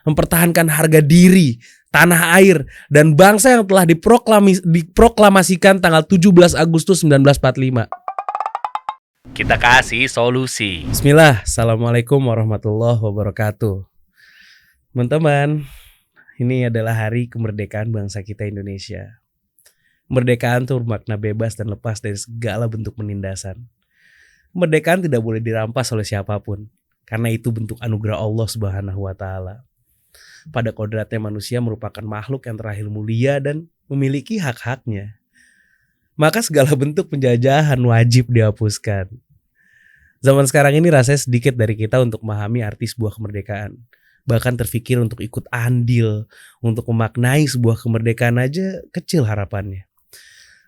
mempertahankan harga diri, tanah air, dan bangsa yang telah diproklamasikan tanggal 17 Agustus 1945. Kita kasih solusi. Bismillah, Assalamualaikum warahmatullahi wabarakatuh. Teman-teman, ini adalah hari kemerdekaan bangsa kita Indonesia. Kemerdekaan itu bermakna bebas dan lepas dari segala bentuk penindasan. Kemerdekaan tidak boleh dirampas oleh siapapun, karena itu bentuk anugerah Allah Subhanahu wa Ta'ala. Pada kodratnya manusia merupakan makhluk yang terakhir mulia dan memiliki hak-haknya. Maka segala bentuk penjajahan wajib dihapuskan. Zaman sekarang ini rasanya sedikit dari kita untuk memahami arti sebuah kemerdekaan. Bahkan terfikir untuk ikut andil, untuk memaknai sebuah kemerdekaan aja kecil harapannya.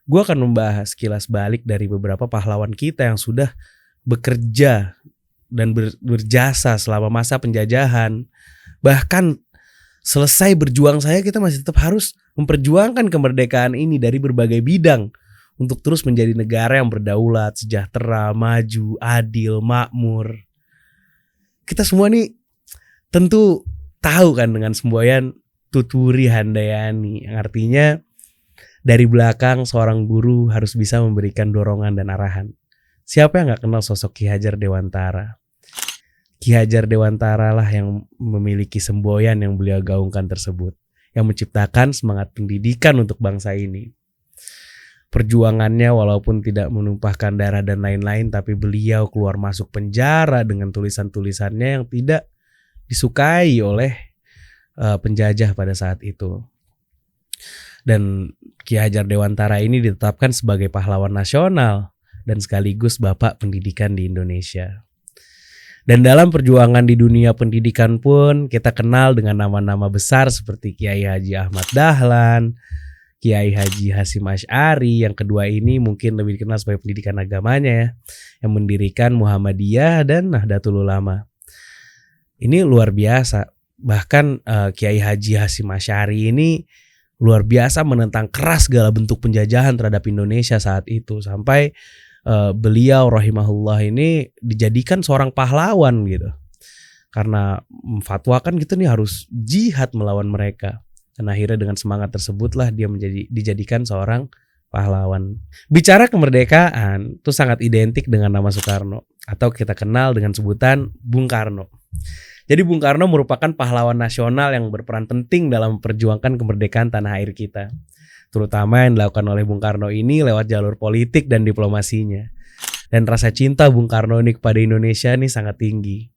Gue akan membahas kilas balik dari beberapa pahlawan kita yang sudah bekerja dan berjasa selama masa penjajahan. Bahkan selesai berjuang saya, kita masih tetap harus memperjuangkan kemerdekaan ini dari berbagai bidang untuk terus menjadi negara yang berdaulat, sejahtera, maju, adil, makmur. Kita semua nih tentu tahu kan dengan semboyan Tuturi Handayani, yang artinya dari belakang seorang guru harus bisa memberikan dorongan dan arahan. Siapa yang gak kenal sosok Ki Hajar Dewantara? Ki Hajar Dewantara lah yang memiliki semboyan yang beliau gaungkan tersebut, yang menciptakan semangat pendidikan untuk bangsa ini. Perjuangannya walaupun tidak menumpahkan darah dan lain-lain, tapi beliau keluar masuk penjara dengan tulisan-tulisannya yang tidak disukai oleh penjajah pada saat itu. Dan Ki Hajar Dewantara ini ditetapkan sebagai pahlawan nasional dan sekaligus bapak pendidikan di Indonesia. Dan dalam perjuangan di dunia pendidikan pun kita kenal dengan nama-nama besar seperti Kiai Haji Ahmad Dahlan, Kiai Haji Hasyim Asy'ari, yang kedua ini mungkin lebih dikenal sebagai pendidikan agamanya ya, yang mendirikan Muhammadiyah dan Nahdlatul Ulama. Ini luar biasa. Bahkan Kiai Haji Hasyim Asy'ari ini luar biasa menentang keras segala bentuk penjajahan terhadap Indonesia saat itu, sampai beliau rahimahullah ini dijadikan seorang pahlawan gitu, karena memfatwakan gitu nih harus jihad melawan mereka. Dan akhirnya dengan semangat tersebutlah dia dijadikan seorang pahlawan. Bicara kemerdekaan itu sangat identik dengan nama Soekarno, atau kita kenal dengan sebutan Bung Karno. Jadi Bung Karno merupakan pahlawan nasional yang berperan penting dalam memperjuangkan kemerdekaan tanah air kita. Terutama yang dilakukan oleh Bung Karno ini lewat jalur politik dan diplomasinya. Dan rasa cinta Bung Karno ini kepada Indonesia ini sangat tinggi.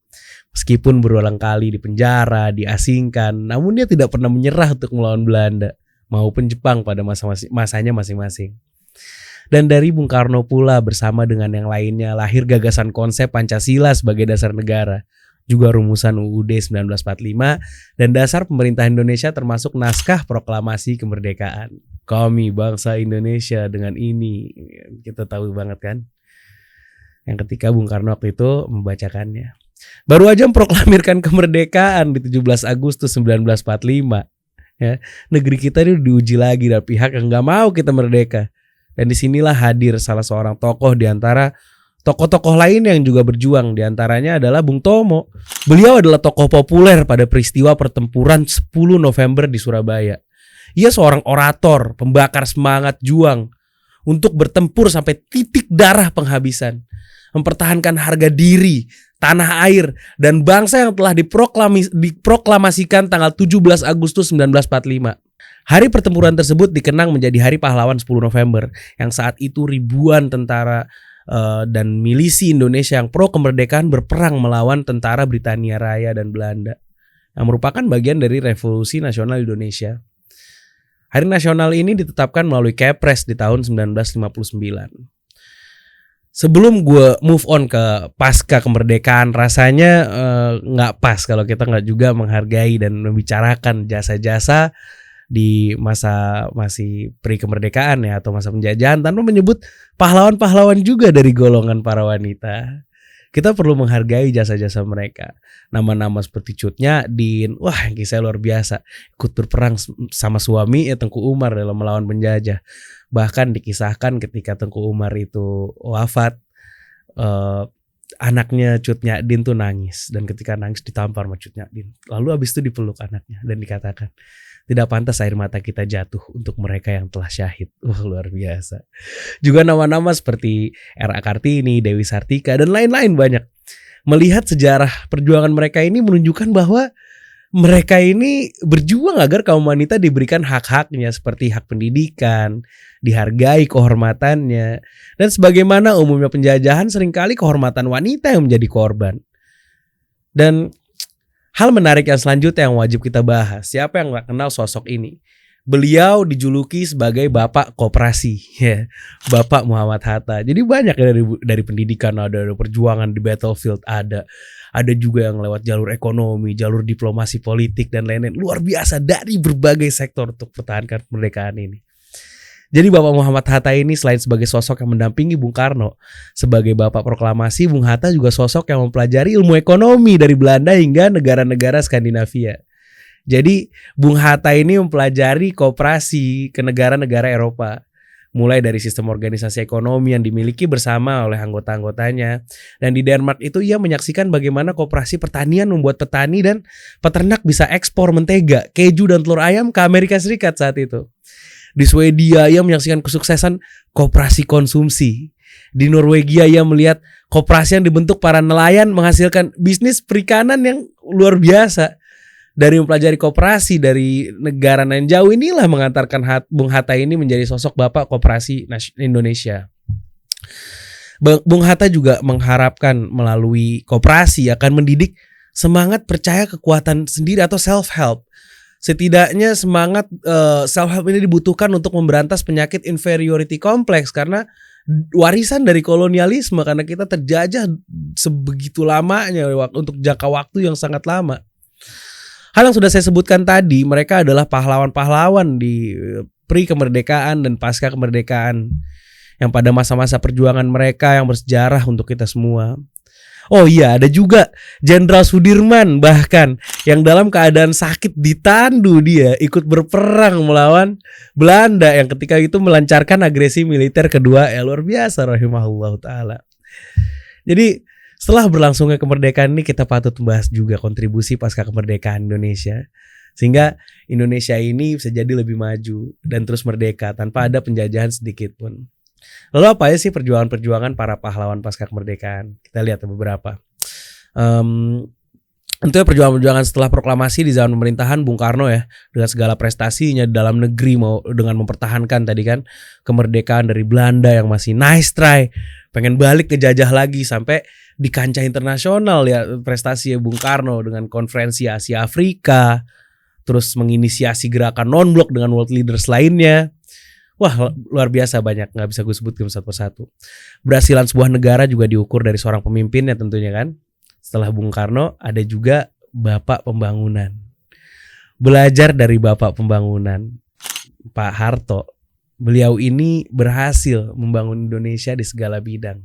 Meskipun berulang kali dipenjara, diasingkan, namun dia tidak pernah menyerah untuk melawan Belanda maupun Jepang pada masanya masing-masing. Dan dari Bung Karno pula bersama dengan yang lainnya lahir gagasan konsep Pancasila sebagai dasar negara, juga rumusan UUD 1945 dan dasar pemerintah Indonesia, termasuk naskah proklamasi kemerdekaan. Kami bangsa Indonesia dengan ini, kita tahu banget kan, yang ketika Bung Karno waktu itu membacakannya. Baru aja memproklamirkan kemerdekaan di 17 Agustus 1945 ya. Negeri kita ini diuji lagi dari pihak yang gak mau kita merdeka. Dan disinilah hadir salah seorang tokoh di antara tokoh-tokoh lain yang juga berjuang. Di antaranya adalah Bung Tomo. Beliau adalah tokoh populer pada peristiwa pertempuran 10 November di Surabaya. Ia seorang orator, pembakar semangat juang untuk bertempur sampai titik darah penghabisan, mempertahankan harga diri, tanah air, dan bangsa yang telah diproklamasikan tanggal 17 Agustus 1945. Hari pertempuran tersebut dikenang menjadi Hari Pahlawan 10 November, yang saat itu ribuan tentara dan milisi Indonesia yang pro kemerdekaan berperang melawan tentara Britania Raya dan Belanda, yang merupakan bagian dari Revolusi Nasional Indonesia. Hari nasional ini ditetapkan melalui Kepres di tahun 1959. Sebelum gue move on ke pasca kemerdekaan, rasanya gak pas kalau kita gak juga menghargai dan membicarakan jasa-jasa di masa masih pre-kemerdekaan ya, atau masa penjajahan, tanpa menyebut pahlawan-pahlawan juga dari golongan para wanita. Kita perlu menghargai jasa-jasa mereka. Nama-nama seperti Cut Nyak-Dien, wah kisah luar biasa, ikut berperang sama suami Tengku Umar dalam melawan penjajah. Bahkan dikisahkan ketika Tengku Umar itu wafat, anaknya Cut Nyak tuh nangis, dan ketika nangis ditampar sama Cut Nyak. Lalu abis itu dipeluk anaknya dan dikatakan, tidak pantas air mata kita jatuh untuk mereka yang telah syahid. Luar biasa. Juga nama-nama seperti R.A. Kartini, Dewi Sartika, dan lain-lain banyak. Melihat sejarah perjuangan mereka ini menunjukkan bahwa mereka ini berjuang agar kaum wanita diberikan hak-haknya seperti hak pendidikan, dihargai kehormatannya. Dan sebagaimana umumnya penjajahan, seringkali kehormatan wanita yang menjadi korban. Dan hal menarik yang selanjutnya yang wajib kita bahas, siapa yang gak kenal sosok ini? Beliau dijuluki sebagai Bapak Koperasi, ya, Bapak Muhammad Hatta. Jadi banyak ya dari pendidikan, ada perjuangan di battlefield, ada juga yang lewat jalur ekonomi, jalur diplomasi politik dan lain-lain. Luar biasa dari berbagai sektor untuk pertahankan kemerdekaan ini. Jadi Bapak Muhammad Hatta ini selain sebagai sosok yang mendampingi Bung Karno sebagai Bapak Proklamasi, Bung Hatta juga sosok yang mempelajari ilmu ekonomi dari Belanda hingga negara-negara Skandinavia. Jadi Bung Hatta ini mempelajari koperasi ke negara-negara Eropa, mulai dari sistem organisasi ekonomi yang dimiliki bersama oleh anggota-anggotanya. Dan di Denmark itu ia menyaksikan bagaimana koperasi pertanian membuat petani dan peternak bisa ekspor mentega, keju dan telur ayam ke Amerika Serikat saat itu. Di Swedia ia menyaksikan kesuksesan koperasi konsumsi. Di Norwegia ia melihat koperasi yang dibentuk para nelayan menghasilkan bisnis perikanan yang luar biasa. Dari mempelajari koperasi dari negara yang jauh inilah mengantarkan Bung Hatta ini menjadi sosok Bapak Koperasi Indonesia. Bung Hatta juga mengharapkan melalui koperasi akan mendidik semangat percaya kekuatan sendiri atau self-help. Setidaknya semangat self-help ini dibutuhkan untuk memberantas penyakit inferiority complex karena warisan dari kolonialisme, karena kita terjajah sebegitu lamanya untuk jangka waktu yang sangat lama. Hal yang sudah saya sebutkan tadi, mereka adalah pahlawan-pahlawan di pre-kemerdekaan dan pasca kemerdekaan yang pada masa-masa perjuangan mereka yang bersejarah untuk kita semua. Oh iya, ada juga Jenderal Sudirman bahkan yang dalam keadaan sakit ditandu dia ikut berperang melawan Belanda yang ketika itu melancarkan agresi militer kedua. Luar biasa rahimahullah ta'ala. Jadi setelah berlangsungnya kemerdekaan ini kita patut membahas juga kontribusi pasca kemerdekaan Indonesia, sehingga Indonesia ini bisa jadi lebih maju dan terus merdeka tanpa ada penjajahan sedikit pun. Lalu apa sih perjuangan-perjuangan para pahlawan pasca kemerdekaan? Kita lihat beberapa. Tentunya perjuangan-perjuangan setelah proklamasi di zaman pemerintahan Bung Karno ya, dengan segala prestasinya di dalam negeri, mau dengan mempertahankan tadi kan kemerdekaan dari Belanda yang masih nice try, pengen balik ke jajah lagi sampai di kancah internasional ya, prestasi Bung Karno dengan konferensi Asia Afrika, terus menginisiasi gerakan non-blok dengan world leaders lainnya. Wah, luar biasa banyak, nggak bisa gue sebutkan satu persatu. Berhasilan sebuah negara juga diukur dari seorang pemimpinnya tentunya kan. Setelah Bung Karno ada juga Bapak Pembangunan. Belajar dari Bapak Pembangunan, Pak Harto. Beliau ini berhasil membangun Indonesia di segala bidang.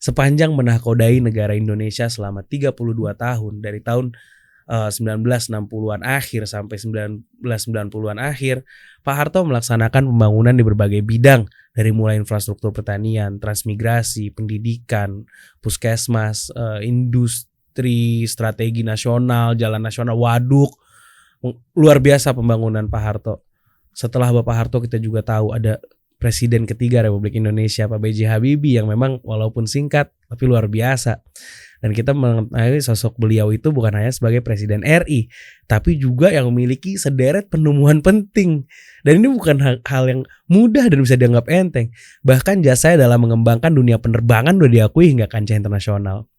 Sepanjang menakodai negara Indonesia selama 32 tahun, dari tahun 1960-an akhir sampai 1990-an akhir, Pak Harto melaksanakan pembangunan di berbagai bidang, dari mulai infrastruktur pertanian, transmigrasi, pendidikan, puskesmas, industri, strategi nasional, jalan nasional, waduk. Luar biasa pembangunan Pak Harto. Setelah Bapak Harto kita juga tahu ada Presiden ketiga Republik Indonesia, Pak B.J. Habibie, yang memang walaupun singkat tapi luar biasa. Dan kita mengetahui sosok beliau itu bukan hanya sebagai Presiden RI, tapi juga yang memiliki sederet penemuan penting. Dan ini bukan hal yang mudah dan bisa dianggap enteng. Bahkan jasanya dalam mengembangkan dunia penerbangan sudah diakui hingga kancah internasional.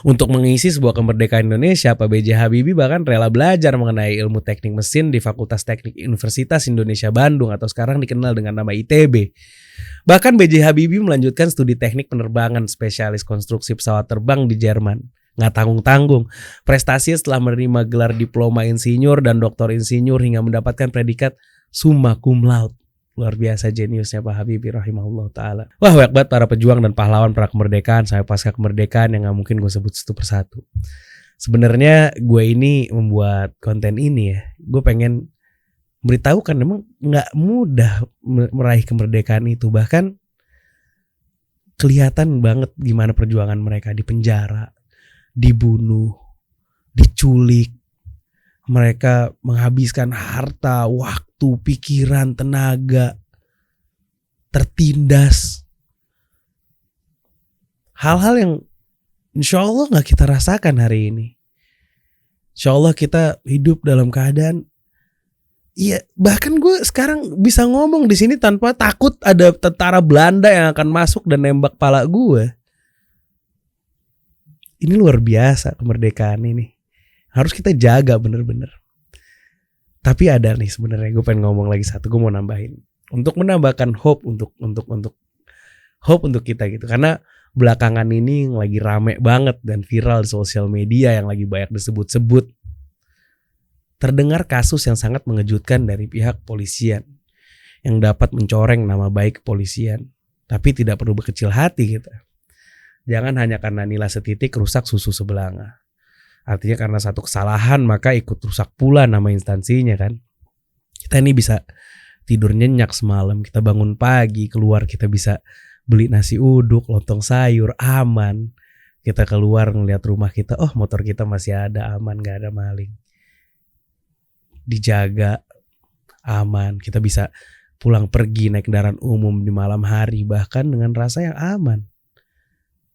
Untuk mengisi sebuah kemerdekaan Indonesia, Pak B.J. Habibie bahkan rela belajar mengenai ilmu teknik mesin di Fakultas Teknik Universitas Indonesia Bandung atau sekarang dikenal dengan nama ITB. Bahkan B.J. Habibie melanjutkan studi teknik penerbangan spesialis konstruksi pesawat terbang di Jerman. Nggak tanggung-tanggung, prestasinya setelah menerima gelar diploma insinyur dan doktor insinyur hingga mendapatkan predikat summa cum laude. Luar biasa jeniusnya Pak Habibie rahimahullah ta'ala. Wah, banyak banget para pejuang dan pahlawan pra kemerdekaan sampai pasca kemerdekaan yang gak mungkin gue sebut satu persatu. Sebenarnya gue ini membuat konten ini ya, gue pengen beritahu kan memang gak mudah meraih kemerdekaan itu. Bahkan kelihatan banget gimana perjuangan mereka di penjara, dibunuh, diculik. Mereka menghabiskan harta, waktu, pikiran, tenaga, tertindas. Hal-hal yang insya Allah gak kita rasakan hari ini. Insya Allah kita hidup dalam keadaan, iya, bahkan gue sekarang bisa ngomong di sini tanpa takut ada tentara Belanda yang akan masuk dan nembak pala gue. Ini luar biasa kemerdekaan ini. Harus kita jaga bener-bener. Tapi ada nih sebenarnya, gue pengen ngomong lagi satu, gue mau nambahin untuk menambahkan hope untuk hope untuk kita gitu. Karena belakangan ini lagi rame banget dan viral di sosial media yang lagi banyak disebut-sebut. Terdengar kasus yang sangat mengejutkan dari pihak polisian yang dapat mencoreng nama baik kepolisian. Tapi tidak perlu berkecil hati kita. Jangan hanya karena nilai setitik rusak susu sebelanga. Artinya karena satu kesalahan maka ikut rusak pula nama instansinya kan. Kita ini bisa tidur nyenyak semalam, kita bangun pagi, keluar kita bisa beli nasi uduk, lontong sayur, aman. Kita keluar ngeliat rumah kita, oh motor kita masih ada, aman, gak ada maling. Dijaga, aman. Kita bisa pulang pergi naik kendaraan umum di malam hari bahkan dengan rasa yang aman.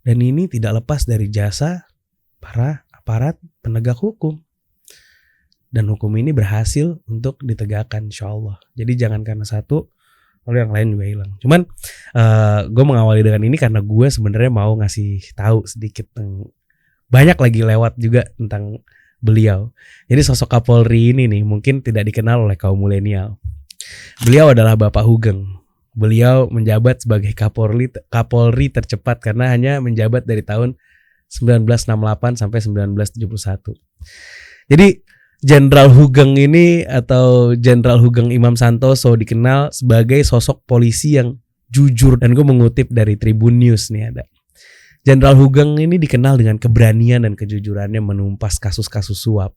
Dan ini tidak lepas dari jasa para aparat penegak hukum. Dan hukum ini berhasil untuk ditegakkan insya Allah. Jadi jangan karena satu lalu yang lain juga hilang. Cuman gue mengawali dengan ini karena gue sebenarnya mau ngasih tahu sedikit banyak lagi lewat juga tentang beliau. Jadi sosok Kapolri ini nih mungkin tidak dikenal oleh kaum milenial. Beliau adalah Bapak Hugeng. Beliau menjabat sebagai Kapolri tercepat karena hanya menjabat dari tahun 1968 sampai 1971. Jadi Jenderal Hugeng ini atau Jenderal Hugeng Imam Santoso dikenal sebagai sosok polisi yang jujur, dan gue mengutip dari Tribun News nih ada. Jenderal Hugeng ini dikenal dengan keberanian dan kejujurannya menumpas kasus-kasus suap.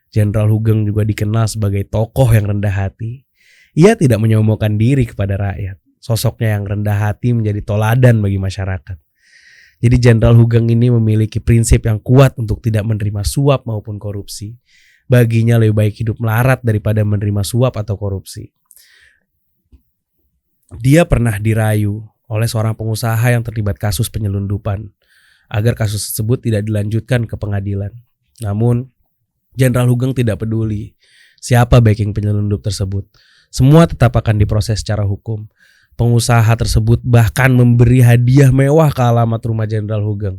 Jenderal Hugeng juga dikenal sebagai tokoh yang rendah hati. Ia tidak menyombongkan diri kepada rakyat. Sosoknya yang rendah hati menjadi toladan bagi masyarakat. Jadi Jenderal Hugeng ini memiliki prinsip yang kuat untuk tidak menerima suap maupun korupsi. Baginya lebih baik hidup melarat daripada menerima suap atau korupsi. Dia pernah dirayu oleh seorang pengusaha yang terlibat kasus penyelundupan agar kasus tersebut tidak dilanjutkan ke pengadilan. Namun Jenderal Hugeng tidak peduli siapa backing penyelundup tersebut. Semua tetap akan diproses secara hukum. Pengusaha tersebut bahkan memberi hadiah mewah ke alamat rumah Jenderal Hugeng.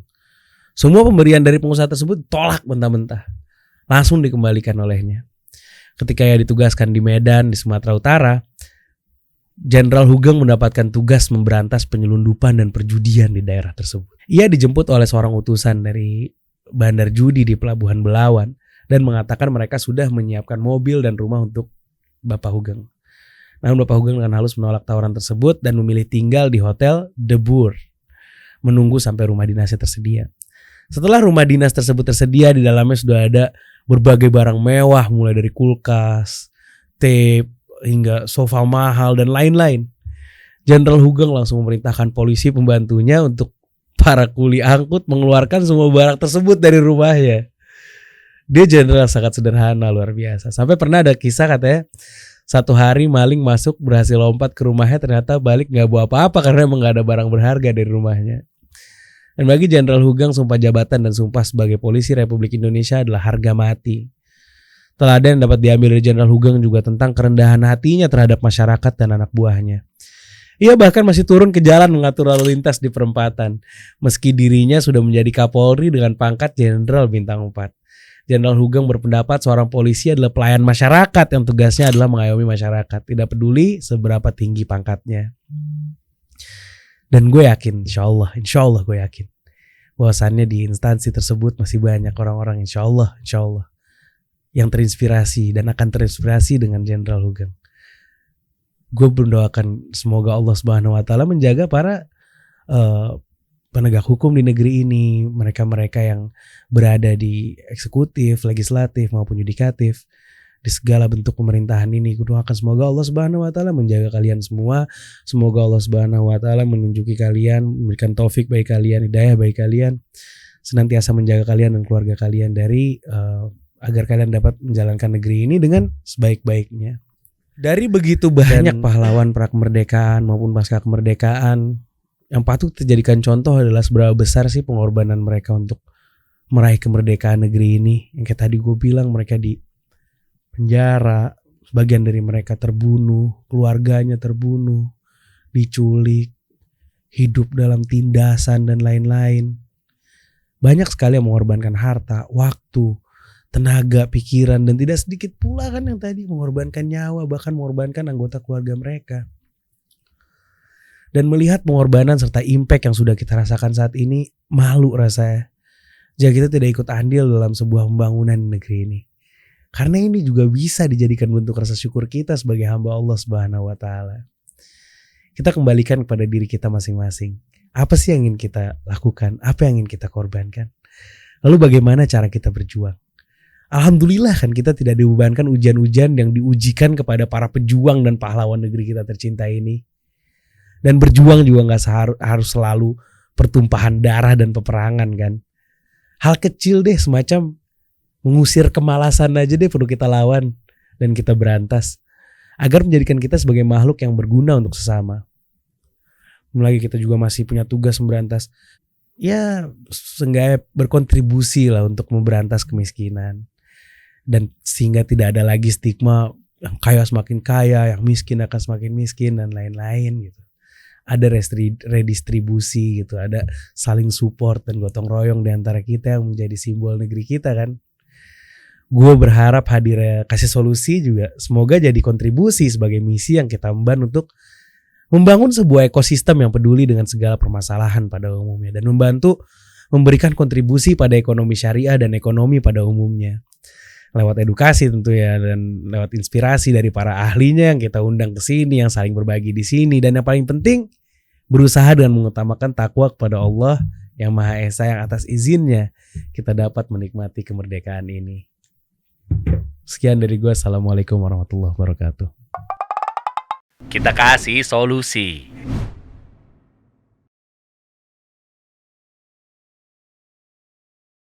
Semua pemberian dari pengusaha tersebut tolak mentah-mentah. Langsung dikembalikan olehnya. Ketika ia ditugaskan di Medan, di Sumatera Utara, Jenderal Hugeng mendapatkan tugas memberantas penyelundupan dan perjudian di daerah tersebut. Ia dijemput oleh seorang utusan dari bandar judi di Pelabuhan Belawan dan mengatakan mereka sudah menyiapkan mobil dan rumah untuk Bapak Hugeng. Namun Bapak Hugeng dengan halus menolak tawaran tersebut dan memilih tinggal di Hotel The Boer, menunggu sampai rumah dinasnya tersedia. Setelah rumah dinas tersebut tersedia, di dalamnya sudah ada berbagai barang mewah mulai dari kulkas, tape, hingga sofa mahal dan lain-lain. Jenderal Hugeng langsung memerintahkan polisi pembantunya untuk para kuli angkut mengeluarkan semua barang tersebut dari rumahnya. Dia jenderal sangat sederhana, luar biasa. Sampai pernah ada kisah katanya satu hari maling masuk berhasil lompat ke rumahnya, ternyata balik gak bawa apa-apa karena emang gak ada barang berharga dari rumahnya. Dan bagi Jenderal Hugeng, sumpah jabatan dan sumpah sebagai polisi Republik Indonesia adalah harga mati. Teladan yang dapat diambil dari Jenderal Hugeng juga tentang kerendahan hatinya terhadap masyarakat dan anak buahnya. Ia bahkan masih turun ke jalan mengatur lalu lintas di perempatan, meski dirinya sudah menjadi Kapolri dengan pangkat Jenderal Bintang 4. Jenderal Hugeng berpendapat seorang polisi adalah pelayan masyarakat yang tugasnya adalah mengayomi masyarakat, tidak peduli seberapa tinggi pangkatnya. Dan gue yakin, insya Allah gue yakin bahwasannya di instansi tersebut masih banyak orang-orang insya Allah yang terinspirasi dan akan terinspirasi dengan Jenderal Hugeng. Gue mendoakan semoga Allah Subhanahu Wa Taala menjaga para penegak hukum di negeri ini, mereka-mereka yang berada di eksekutif, legislatif maupun yudikatif, di segala bentuk pemerintahan ini. Kudoakan semoga Allah Subhanahu wa taala menjaga kalian semua. Semoga Allah Subhanahu wa taala menunjuki kalian, memberikan taufik bagi kalian, hidayah bagi kalian, senantiasa menjaga kalian dan keluarga kalian dari agar kalian dapat menjalankan negeri ini dengan sebaik-baiknya. Dari begitu banyak pahlawan pra kemerdekaan maupun pasca kemerdekaan, yang patut dijadikan contoh adalah seberapa besar sih pengorbanan mereka untuk meraih kemerdekaan negeri ini. Yang kayak tadi gue bilang, mereka di penjara, sebagian dari mereka terbunuh, keluarganya terbunuh, diculik, hidup dalam tindasan dan lain-lain. Banyak sekali yang mengorbankan harta, waktu, tenaga, pikiran, dan tidak sedikit pula kan yang tadi mengorbankan nyawa, bahkan mengorbankan anggota keluarga mereka. Dan melihat pengorbanan serta impact yang sudah kita rasakan saat ini, malu rasanya jika kita tidak ikut andil dalam sebuah pembangunan negeri ini. Karena ini juga bisa dijadikan bentuk rasa syukur kita sebagai hamba Allah Subhanahu wa taala. Kita kembalikan kepada diri kita masing-masing. Apa sih yang ingin kita lakukan? Apa yang ingin kita korbankan? Lalu bagaimana cara kita berjuang? Alhamdulillah kan kita tidak dibebankan ujian-ujian yang diujikan kepada para pejuang dan pahlawan negeri kita tercinta ini. Dan berjuang juga gak harus selalu pertumpahan darah dan peperangan kan. Hal kecil deh, semacam mengusir kemalasan aja deh perlu kita lawan dan kita berantas, agar menjadikan kita sebagai makhluk yang berguna untuk sesama. Lagi kita juga masih punya tugas memberantas, ya seenggaknya berkontribusi lah untuk memberantas kemiskinan. Dan sehingga tidak ada lagi stigma yang kaya semakin kaya, yang miskin akan semakin miskin dan lain-lain gitu. Ada redistribusi gitu, ada saling support dan gotong royong di antara kita yang menjadi simbol negeri kita kan. Gue berharap hadirnya Kasih Solusi juga semoga jadi kontribusi sebagai misi yang kita emban untuk membangun sebuah ekosistem yang peduli dengan segala permasalahan pada umumnya dan membantu memberikan kontribusi pada ekonomi syariah dan ekonomi pada umumnya. Lewat edukasi tentunya dan lewat inspirasi dari para ahlinya yang kita undang ke sini, yang saling berbagi di sini, dan yang paling penting berusaha dengan mengutamakan takwa kepada Allah yang Maha Esa, yang atas izinnya kita dapat menikmati kemerdekaan ini. Sekian dari gue. Assalamualaikum warahmatullahi wabarakatuh. Kita kasih solusi.